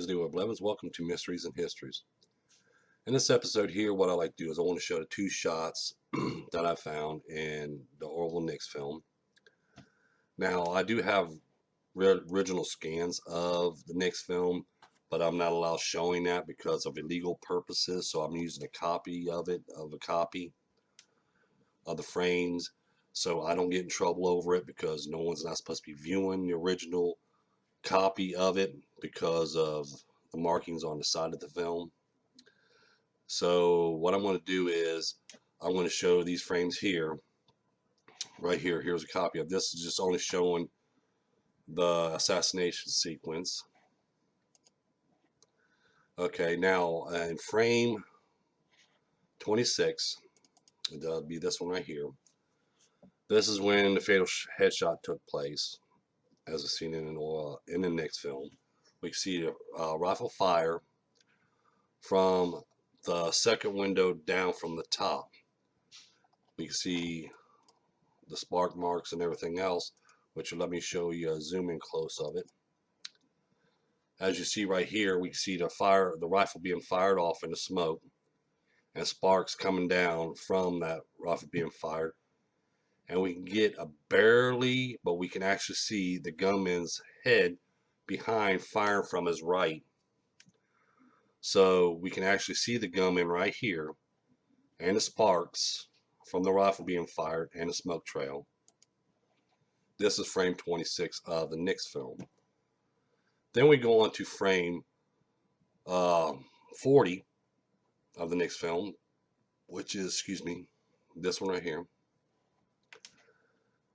name's Leroy Blevins. Welcome to Mysteries and Histories. In this episode here, what I like to do is I want to show the two shots that I found in the Orville Nix film. Now, I do have original scans of the Nix film, but I'm not allowed showing that because of illegal purposes. So I'm using a copy of it, of the frames, so I don't get in trouble over it because no one's not supposed to be viewing the original copy of it because of the markings on the side of the film. So what I'm going to do is I'm going to show these frames here, right here. Here's a copy of this. Is just only showing the assassination sequence. Okay, now in frame 26, that'll be this one right here. This is when the fatal headshot took place, as seen in the Nix film. We can see a rifle fire from the second window down from the top. We can see the spark marks and everything else, which will let me show you a zoom in close of it. As you see right here, we can see the rifle being fired off in the smoke and sparks coming down from that rifle being fired. And we can get but we can actually see the gunman's head behind firing from his right. So we can actually see the gunman right here and the sparks from the rifle being fired and the smoke trail. This is frame 26 of the Nix film. Then we go on to frame 40 of the Nix film, which is, this one right here.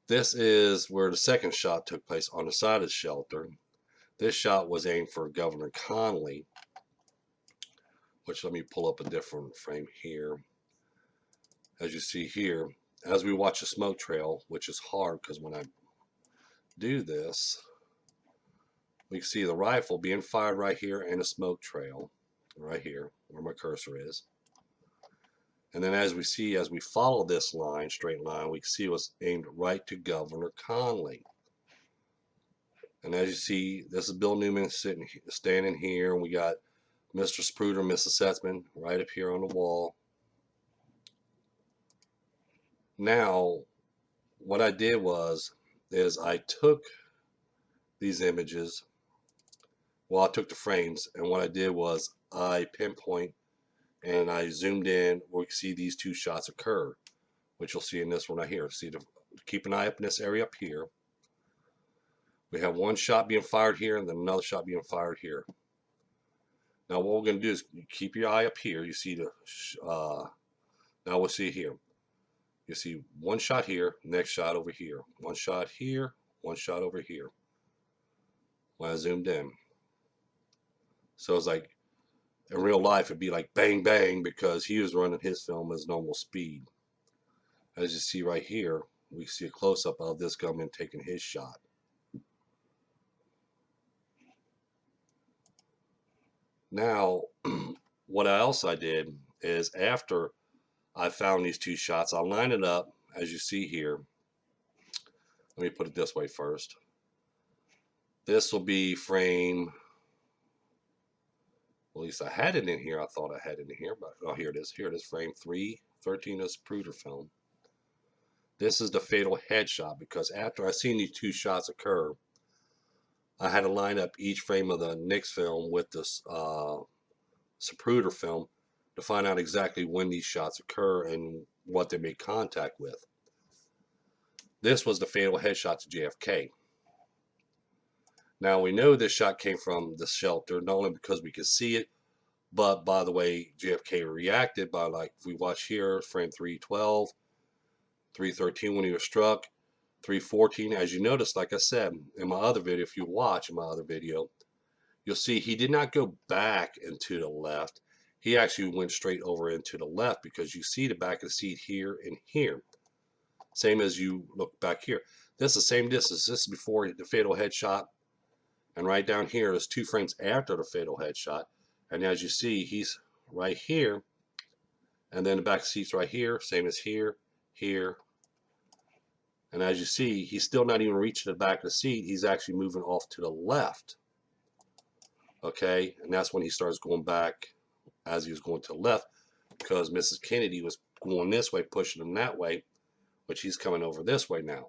This is where the second shot took place on the side of the shelter. This shot was aimed for Governor Connally, which let me pull up a different frame here. As you see here, as we watch the smoke trail, which is hard because when I do this, we can see the rifle being fired right here and a smoke trail right here where my cursor is. And then as we follow this line, straight line, we can see it was aimed right to Governor Connally. And as you see, this is Bill Newman standing here, and we got Mr. Spruder, Mrs. Setzman right up here on the wall. Now, what I did is I took these images, I took the frames, and what I did was I pinpoint and I zoomed in where we can see these two shots occur, which you'll see in this one right here. Keep an eye up in this area up here. We have one shot being fired here and then another shot being fired here. Now what we're going to do is keep your eye up here. You see now we'll see here. You see one shot here, next shot over here. One shot here, one shot over here. When I zoomed in. So it's like, in real life it'd be like bang bang because he was running his film at his normal speed. As you see right here, we see a close-up of this gunman taking his shot. Now, what else I did is after I found these two shots, I'll line it up as you see here. Let me put it this way first. This will be frame, well, at least I had it in here. I thought I had it in here, but oh, here it is. Here it is, frame 313 of Spruder film. This is the fatal headshot because after I seen these two shots occur, I had to line up each frame of the Nix film with this Spruder film to find out exactly when these shots occur and what they made contact with. This was the fatal headshot to JFK. Now we know this shot came from the shelter, not only because we could see it, but by the way JFK reacted by, like, if we watch here, frame 312, 313 when he was struck, 314, as you notice, like I said in my other video, if you watch my other video, you'll see he did not go back into the left. He actually went straight over into the left because you see the back of the seat here and here. Same as you look back here. This is the same distance. This is before the fatal headshot. And right down here is 2 frames after the fatal headshot. And as you see, he's right here. And then the back seat's right here. Same as here, here. And as you see, he's still not even reaching the back of the seat. He's actually moving off to the left. Okay, and that's when he starts going back as he was going to the left, because Mrs. Kennedy was going this way, pushing him that way, which he's coming over this way now.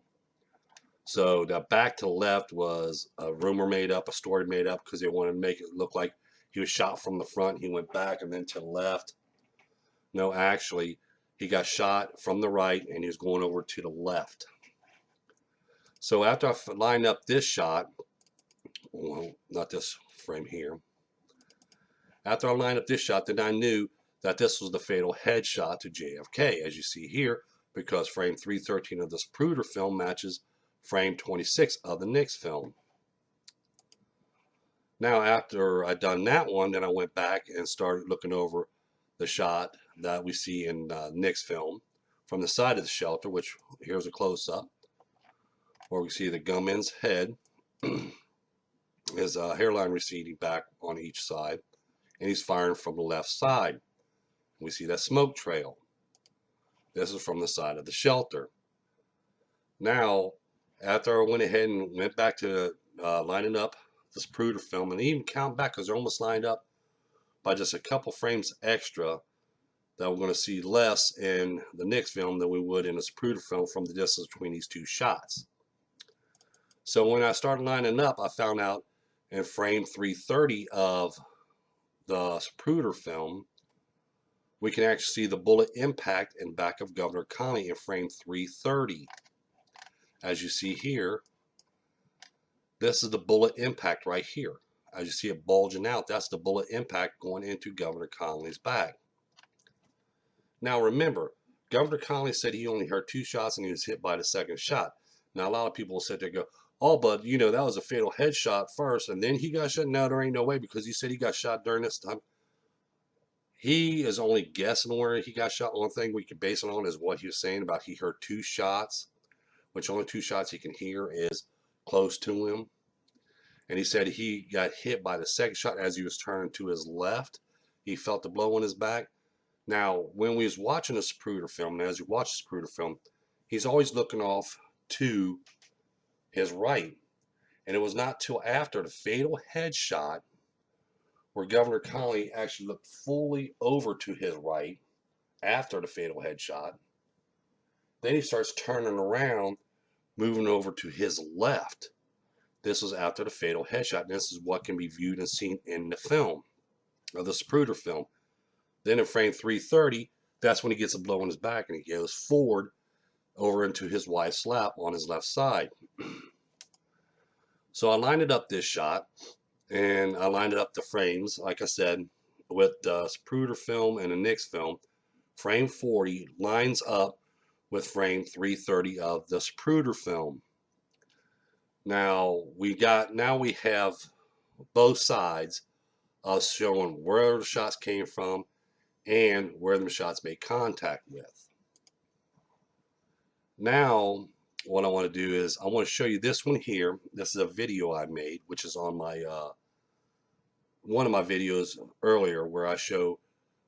So that back to the left was a rumor made up, a story made up, because they wanted to make it look like he was shot from the front. He went back and then to the left. No, actually, he got shot from the right and he was going over to the left. So after I lined up this shot, well, not this frame here. After I lined up this shot, then I knew that this was the fatal headshot to JFK, as you see here, because frame 313 of this Zapruder film matches frame 26 of the Nix film. Now, after I'd done that one, then I went back and started looking over the shot that we see in Nix film from the side of the shelter, which here's a close-up, where we see the gunman's head, his hairline receding back on each side, and he's firing from the left side. We see that smoke trail. This is from the side of the shelter. Now, after I went ahead and went back to lining up this Zapruder film, and even count back because they're almost lined up by just a couple frames extra, that we're going to see less in the Nix film than we would in a Zapruder film from the distance between these two shots. So when I started lining up, I found out in frame 330 of the Zapruder film, we can actually see the bullet impact in back of Governor Connally in frame 330. As you see here, this is the bullet impact right here. As you see it bulging out, that's the bullet impact going into Governor Connally's back. Now remember, Governor Connally said he only heard 2 shots and he was hit by the second shot. Now a lot of people will sit there and go, oh, but you know, that was a fatal headshot first and then he got shot. No, there ain't no way, because he said he got shot during this time. He is only guessing where he got shot. One thing we can base it on is what he was saying about he heard 2 shots, which only 2 shots he can hear is close to him. And he said he got hit by the second shot as he was turning to his left. He felt the blow on his back. Now, when we was watching the Zapruder film, and as you watch the Zapruder film, he's always looking off to his right. And it was not till after the fatal headshot where Governor Connally actually looked fully over to his right after the fatal headshot. Then he starts turning around, moving over to his left. This was after the fatal headshot. And this is what can be viewed and seen in the film, of the Zapruder film. Then in frame 330, that's when he gets a blow on his back and he goes forward over into his wife's lap on his left side. So I lined it up this shot, and I lined it up the frames, like I said, with the Zapruder film and the Nix film. Frame 40 lines up with frame 330 of the Zapruder film. Now we have both sides of showing where the shots came from and where the shots made contact with. Now, what I want to do is I want to show you this one here. This is a video I made, which is on my one of my videos earlier, where I show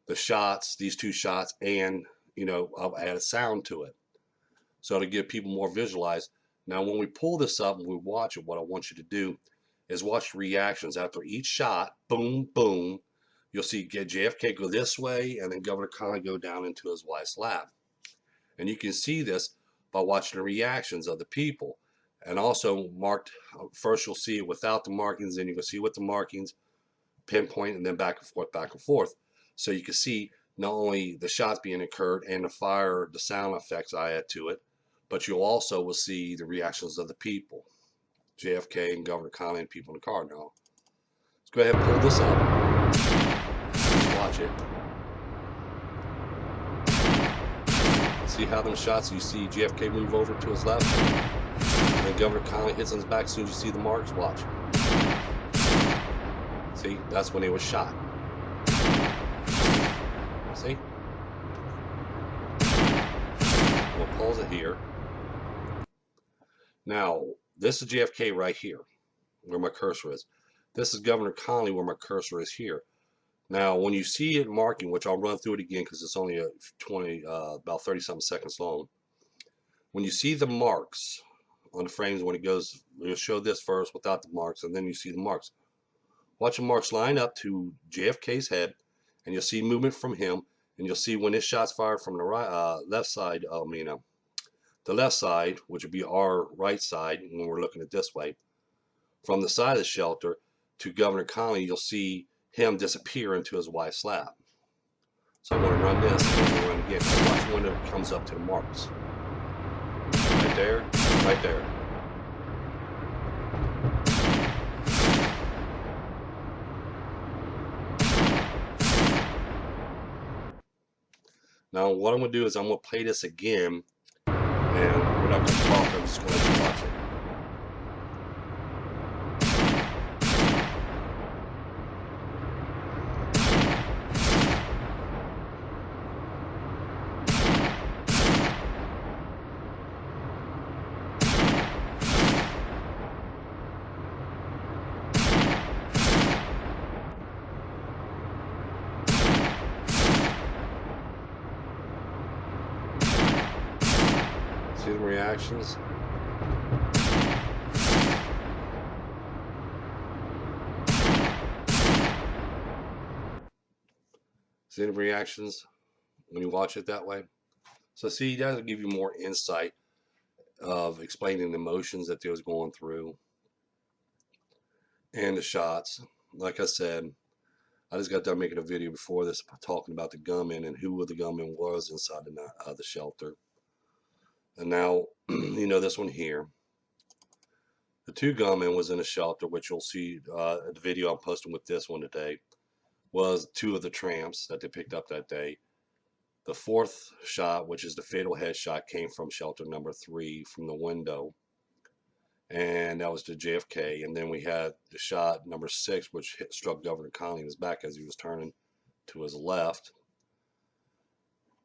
the shots, these 2 shots, and I'll add a sound to it, so to give people more visualized. Now, when we pull this up and we watch it, what I want you to do is watch the reactions after each shot. Boom, boom. You'll see JFK go this way, and then Governor Connally go down into his wife's lap. And you can see this by watching the reactions of the people. And also marked, first you'll see it without the markings, then you can see with the markings, pinpoint, and then back and forth, back and forth. So you can see not only the shots being occurred and the fire, the sound effects I add to it, but you also will see the reactions of the people, JFK and Governor Connally and people in the car. Now, let's go ahead and pull this up. Watch it. See how them shots, you see JFK move over to his left, and then Governor Connally hits on his back. As soon as you see the marks, watch. See, that's when he was shot. See? We'll pause it here. Now, this is JFK right here, where my cursor is. This is Governor Connally, where my cursor is here. Now, when you see it marking, which I'll run through it again because it's only about 30-something seconds long. When you see the marks on the frames, when it goes, we'll show this first without the marks, and then you see the marks. Watch the marks line up to JFK's head, and you'll see movement from him, and you'll see when this shot's fired from the left side, the left side, which would be our right side when we're looking at this way, from the side of the shelter to Governor Connolly, you'll see him disappear into his wife's lap. So I'm going to run this, and I'm going to run again. Watch when it comes up to the marks. Right there, right there. Now what I'm going to do is I'm going to play this again, and we're not going to talk, I'm just going to let you watch it. See the reactions? See the reactions when you watch it that way? So see, that'll give you more insight of explaining the emotions that they was going through and the shots. Like I said, I just got done making a video before this talking about the gunman and who the gunman was inside the shelter. And now, you know this one here. The two gunmen was in the shelter, which you'll see the video I'm posting with this one today, was two of the tramps that they picked up that day. The fourth shot, which is the fatal headshot, came from shelter number 3 from the window. And that was to JFK. And then we had the shot number 6, which struck Governor Connolly in his back as he was turning to his left.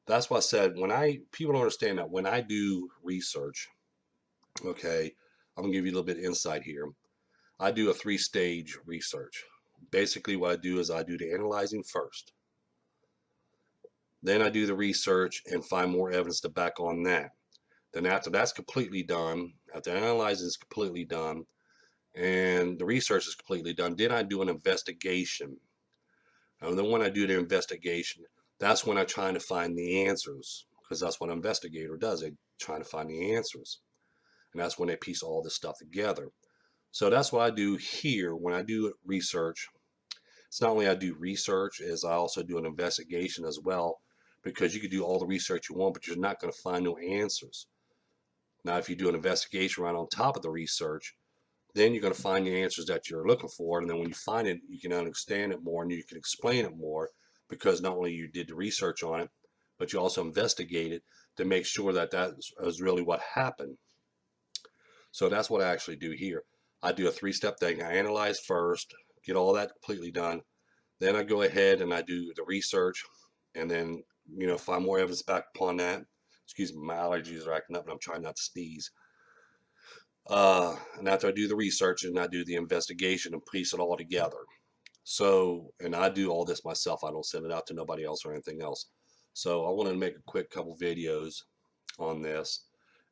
That's why I said, people don't understand that when I do research, okay, I'm going to give you a little bit of insight here. I do a 3-stage research. Basically what I do is I do the analyzing first. Then I do the research and find more evidence to back on that. Then after that's completely done, after analyzing is completely done, and the research is completely done, then I do an investigation. And then when I do the investigation, that's when I'm trying to find the answers, because that's what an investigator does. They're trying to find the answers. And that's when they piece all this stuff together. So that's what I do here when I do research. It's not only I do research, as I also do an investigation as well, because you can do all the research you want, but you're not going to find no answers. Now, if you do an investigation right on top of the research, then you're going to find the answers that you're looking for. And then when you find it, you can understand it more and you can explain it more, because not only you did the research on it, but you also investigated to make sure that that is really what happened. So that's what I actually do here. I do a 3-step thing. I analyze first, get all that completely done. Then I go ahead and I do the research, and then, you know, find more evidence back upon that. Excuse me, my allergies are acting up and I'm trying not to sneeze. And after I do the research and I do the investigation and piece it all together. So, and I do all this myself. I don't send it out to nobody else or anything else. So I wanted to make a quick couple videos on this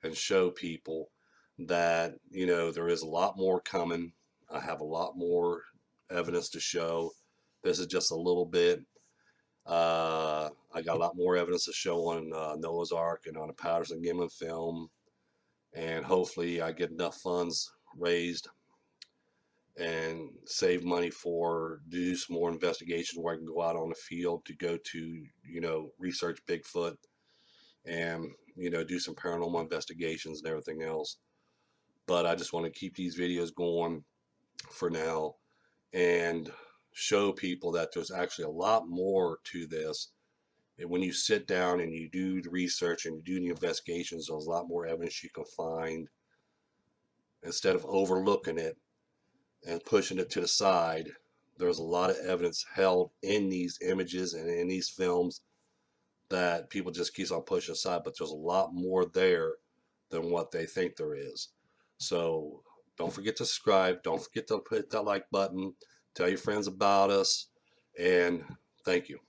and show people that, you know, there is a lot more coming. I have a lot more evidence to show. This is just a little bit. I got a lot more evidence to show on Noah's Ark and on the Patterson Gimlin film, and hopefully I get enough funds raised and save money for do some more investigations where I can go out on the field to go to, you know, research Bigfoot and, you know, do some paranormal investigations and everything else. But I just want to keep these videos going for now and show people that there's actually a lot more to this. And when you sit down and you do the research and you do the investigations, there's a lot more evidence you can find instead of overlooking it and pushing it to the side. There's a lot of evidence held in these images and in these films that people just keep on pushing aside, but there's a lot more there than what they think there is. So don't forget to subscribe. Don't forget to hit that like button. Tell your friends about us. And thank you.